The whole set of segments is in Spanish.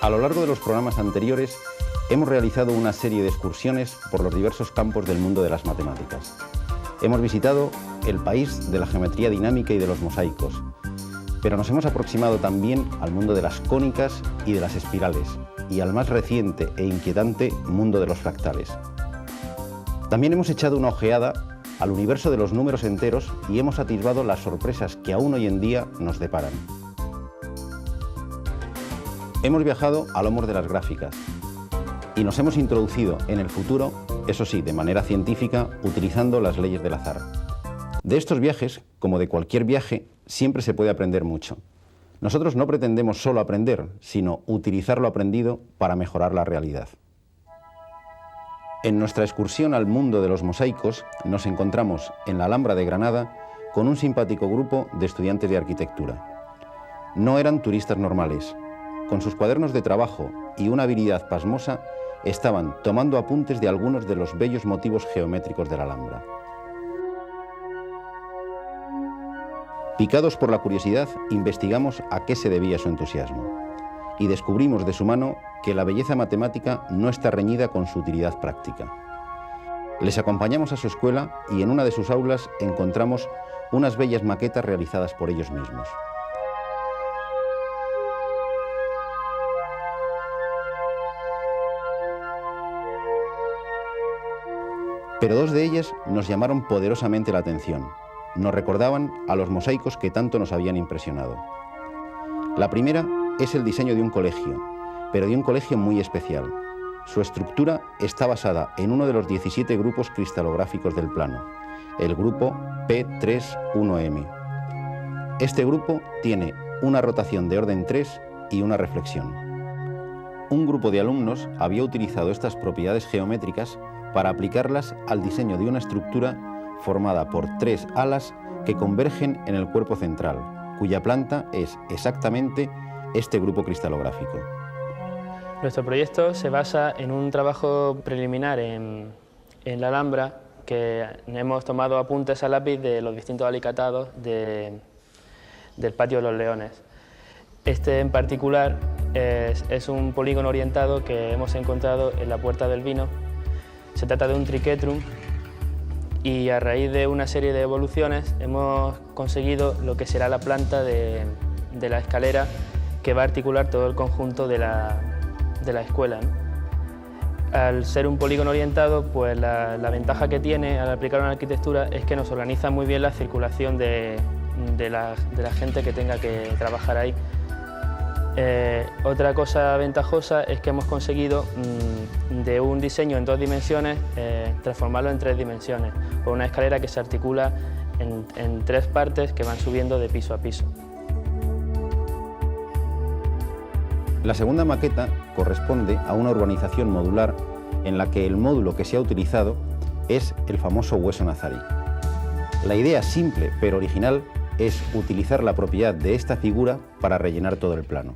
A lo largo de los programas anteriores hemos realizado una serie de excursiones por los diversos campos del mundo de las matemáticas. Hemos visitado el país de la geometría dinámica y de los mosaicos, pero nos hemos aproximado también al mundo de las cónicas y de las espirales, y al más reciente e inquietante mundo de los fractales. También hemos echado una ojeada al universo de los números enteros y hemos atisbado las sorpresas que aún hoy en día nos deparan. Hemos viajado a lomos de las gráficas y nos hemos introducido en el futuro, eso sí, de manera científica, utilizando las leyes del azar. De estos viajes, como de cualquier viaje, siempre se puede aprender mucho. Nosotros no pretendemos solo aprender, sino utilizar lo aprendido para mejorar la realidad. En nuestra excursión al mundo de los mosaicos, nos encontramos en la Alhambra de Granada con un simpático grupo de estudiantes de arquitectura. No eran turistas normales. Con sus cuadernos de trabajo y una habilidad pasmosa, estaban tomando apuntes de algunos de los bellos motivos geométricos de la Alhambra. Picados por la curiosidad, investigamos a qué se debía su entusiasmo y descubrimos de su mano que la belleza matemática no está reñida con su utilidad práctica. Les acompañamos a su escuela y en una de sus aulas encontramos unas bellas maquetas realizadas por ellos mismos. Pero dos de ellas nos llamaron poderosamente la atención. Nos recordaban a los mosaicos que tanto nos habían impresionado. La primera es el diseño de un colegio, pero de un colegio muy especial. Su estructura está basada en uno de los 17 grupos cristalográficos del plano, el grupo P31M. Este grupo tiene una rotación de orden 3 y una reflexión. Un grupo de alumnos había utilizado estas propiedades geométricas para aplicarlas al diseño de una estructura formada por 3 alas que convergen en el cuerpo central, cuya planta es exactamente este grupo cristalográfico. Nuestro proyecto se basa en un trabajo preliminar en la Alhambra, que hemos tomado apuntes a lápiz de los distintos alicatados del Patio de los Leones. Este en particular es un polígono orientado que hemos encontrado en la Puerta del Vino. Se trata de un triquetrum y a raíz de una serie de evoluciones hemos conseguido lo que será la planta de la escalera que va a articular todo el conjunto de la escuela, ¿no? Al ser un polígono orientado, pues la ventaja que tiene al aplicar una arquitectura es que nos organiza muy bien la circulación de la gente que tenga que trabajar ahí. Otra cosa ventajosa es que hemos conseguido de un diseño en 2 dimensiones transformarlo en 3 dimensiones, con una escalera que se articula en 3 partes que van subiendo de piso a piso. La segunda maqueta corresponde a una urbanización modular en la que el módulo que se ha utilizado es el famoso hueso nazarí. La idea simple pero original es utilizar la propiedad de esta figura para rellenar todo el plano.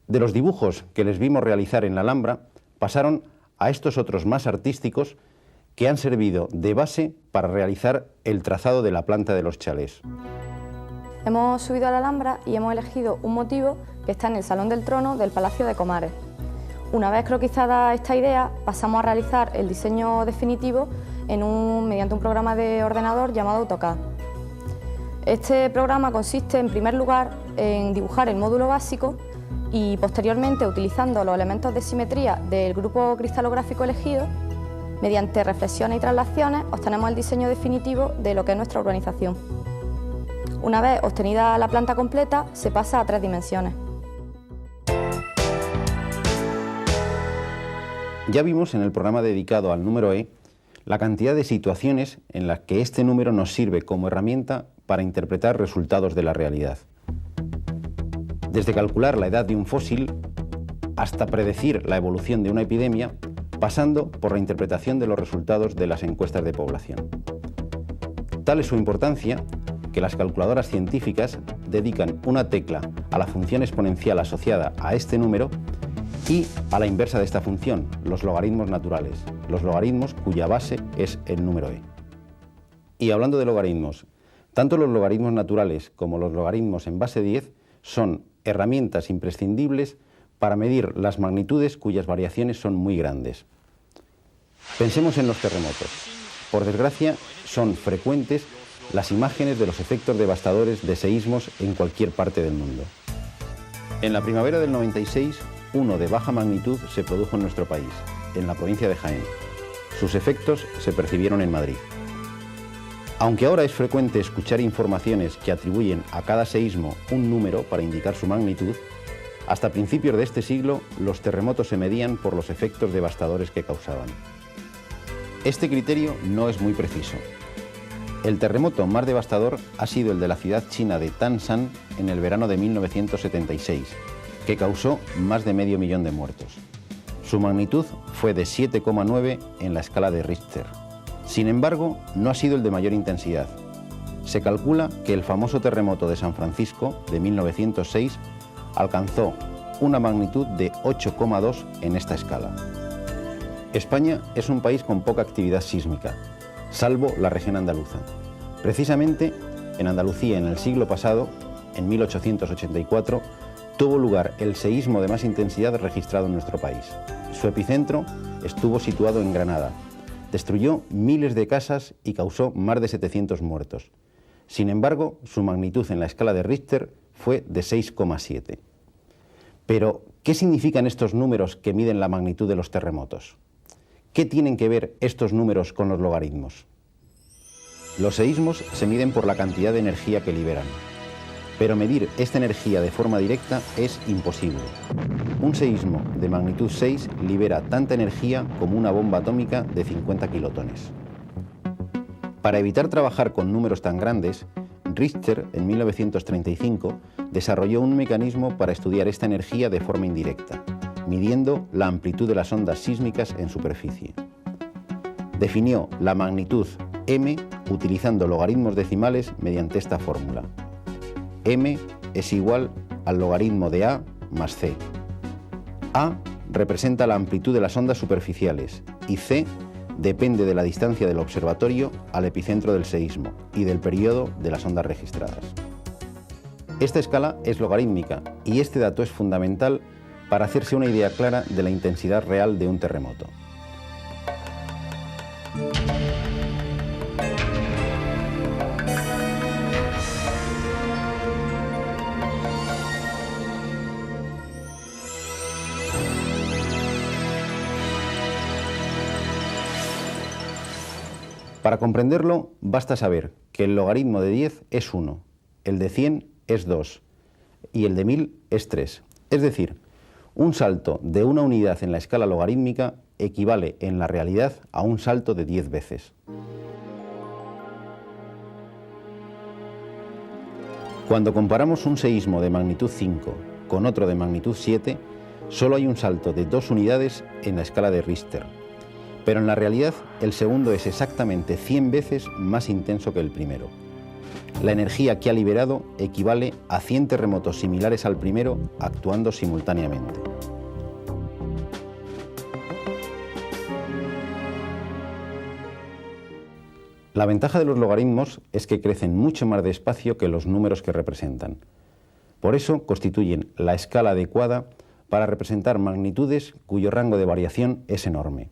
De los dibujos que les vimos realizar en la Alhambra, pasaron a estos otros más artísticos que han servido de base para realizar el trazado de la planta de los chalés. Hemos subido a la Alhambra y hemos elegido un motivo que está en el Salón del Trono del Palacio de Comares. Una vez croquizada esta idea, pasamos a realizar el diseño definitivo mediante un programa de ordenador llamado AutoCAD. Este programa consiste, en primer lugar, en dibujar el módulo básico y, posteriormente, utilizando los elementos de simetría del grupo cristalográfico elegido, mediante reflexiones y traslaciones, obtenemos el diseño definitivo de lo que es nuestra urbanización. Una vez obtenida la planta completa, se pasa a 3 dimensiones. Ya vimos en el programa dedicado al número E la cantidad de situaciones en las que este número nos sirve como herramienta para interpretar resultados de la realidad. Desde calcular la edad de un fósil hasta predecir la evolución de una epidemia, pasando por la interpretación de los resultados de las encuestas de población. Tal es su importancia que las calculadoras científicas dedican una tecla a la función exponencial asociada a este número y a la inversa de esta función, los logaritmos naturales, los logaritmos cuya base es el número e. Y hablando de logaritmos, tanto los logaritmos naturales como los logaritmos en base 10 son herramientas imprescindibles para medir las magnitudes cuyas variaciones son muy grandes. Pensemos en los terremotos. Por desgracia, son frecuentes las imágenes de los efectos devastadores de seísmos en cualquier parte del mundo. En la primavera del 96, uno de baja magnitud se produjo en nuestro país, en la provincia de Jaén. Sus efectos se percibieron en Madrid. Aunque ahora es frecuente escuchar informaciones que atribuyen a cada seísmo un número para indicar su magnitud, hasta principios de este siglo los terremotos se medían por los efectos devastadores que causaban. Este criterio no es muy preciso. El terremoto más devastador ha sido el de la ciudad china de Tanshan en el verano de 1976, que causó más de medio millón de muertos. Su magnitud fue de 7,9 en la escala de Richter. Sin embargo, no ha sido el de mayor intensidad. Se calcula que el famoso terremoto de San Francisco de 1906 alcanzó una magnitud de 8,2 en esta escala. España es un país con poca actividad sísmica, salvo la región andaluza. Precisamente en Andalucía, en el siglo pasado, en 1884, tuvo lugar el seísmo de más intensidad registrado en nuestro país. Su epicentro estuvo situado en Granada. Destruyó miles de casas y causó más de 700 muertos. Sin embargo, su magnitud en la escala de Richter fue de 6,7. Pero, ¿qué significan estos números que miden la magnitud de los terremotos? ¿Qué tienen que ver estos números con los logaritmos? Los seísmos se miden por la cantidad de energía que liberan. Pero medir esta energía de forma directa es imposible. Un seísmo de magnitud 6 libera tanta energía como una bomba atómica de 50 kilotones. Para evitar trabajar con números tan grandes, Richter, en 1935, desarrolló un mecanismo para estudiar esta energía de forma indirecta, midiendo la amplitud de las ondas sísmicas en superficie. Definió la magnitud m utilizando logaritmos decimales mediante esta fórmula. M es igual al logaritmo de A más C. A representa la amplitud de las ondas superficiales y C depende de la distancia del observatorio al epicentro del seísmo y del periodo de las ondas registradas. Esta escala es logarítmica y este dato es fundamental para hacerse una idea clara de la intensidad real de un terremoto. Para comprenderlo, basta saber que el logaritmo de 10 es 1, el de 100 es 2 y el de 1000 es 3. Es decir, un salto de una unidad en la escala logarítmica equivale en la realidad a un salto de 10 veces. Cuando comparamos un seísmo de magnitud 5 con otro de magnitud 7, solo hay un salto de 2 unidades en la escala de Richter. Pero en la realidad, el segundo es exactamente 100 veces más intenso que el primero. La energía que ha liberado equivale a 100 terremotos similares al primero actuando simultáneamente. La ventaja de los logaritmos es que crecen mucho más despacio que los números que representan. Por eso constituyen la escala adecuada para representar magnitudes cuyo rango de variación es enorme.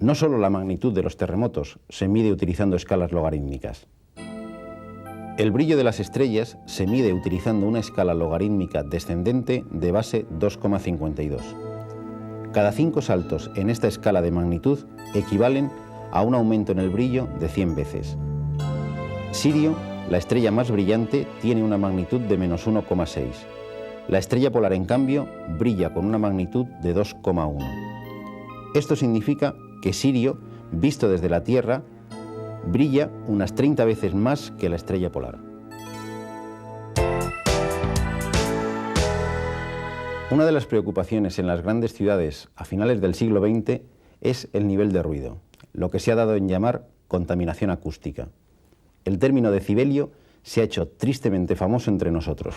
No solo la magnitud de los terremotos se mide utilizando escalas logarítmicas. El brillo de las estrellas se mide utilizando una escala logarítmica descendente de base 2,52. Cada 5 saltos en esta escala de magnitud equivalen a un aumento en el brillo de 100 veces. Sirio, la estrella más brillante, tiene una magnitud de menos 1,6. La estrella polar, en cambio, brilla con una magnitud de 2,1. Esto significa que Sirio, visto desde la Tierra, brilla unas 30 veces más que la estrella polar. Una de las preocupaciones en las grandes ciudades a finales del siglo XX es el nivel de ruido, lo que se ha dado en llamar contaminación acústica. El término decibelio se ha hecho tristemente famoso entre nosotros.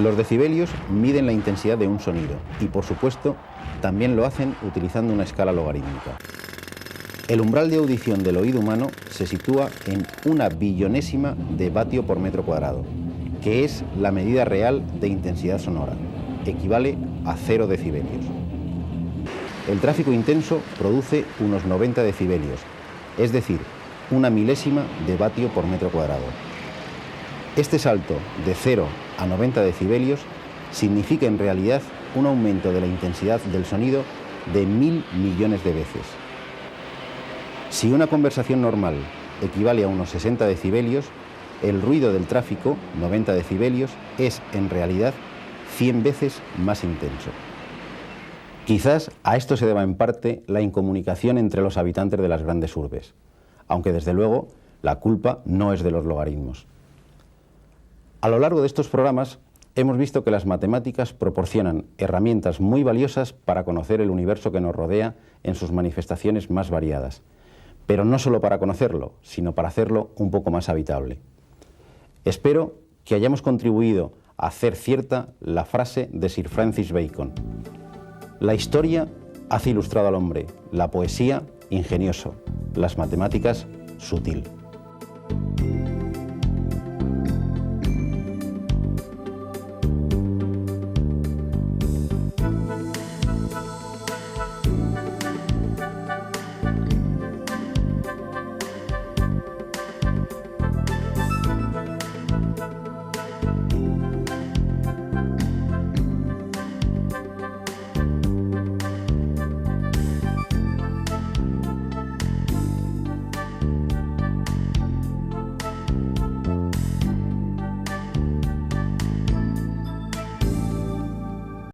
Los decibelios miden la intensidad de un sonido y, por supuesto, también lo hacen utilizando una escala logarítmica. El umbral de audición del oído humano se sitúa en 1 billonésima de vatio por metro cuadrado, que es la medida real de intensidad sonora. equivale a 0 decibelios. El tráfico intenso produce unos 90 decibelios, es decir, una milésima de vatio por metro cuadrado. Este salto de 0 a 90 decibelios significa en realidad un aumento de la intensidad del sonido de 1000 millones de veces. Si una conversación normal equivale a unos 60 decibelios, el ruido del tráfico, 90 decibelios, es en realidad 100 veces más intenso. Quizás a esto se deba en parte la incomunicación entre los habitantes de las grandes urbes, aunque desde luego la culpa no es de los logaritmos. A lo largo de estos programas hemos visto que las matemáticas proporcionan herramientas muy valiosas para conocer el universo que nos rodea en sus manifestaciones más variadas, pero no solo para conocerlo, sino para hacerlo un poco más habitable. Espero que hayamos contribuido a hacer cierta la frase de Sir Francis Bacon: la historia hace ilustrado al hombre, la poesía ingenioso, las matemáticas sutil.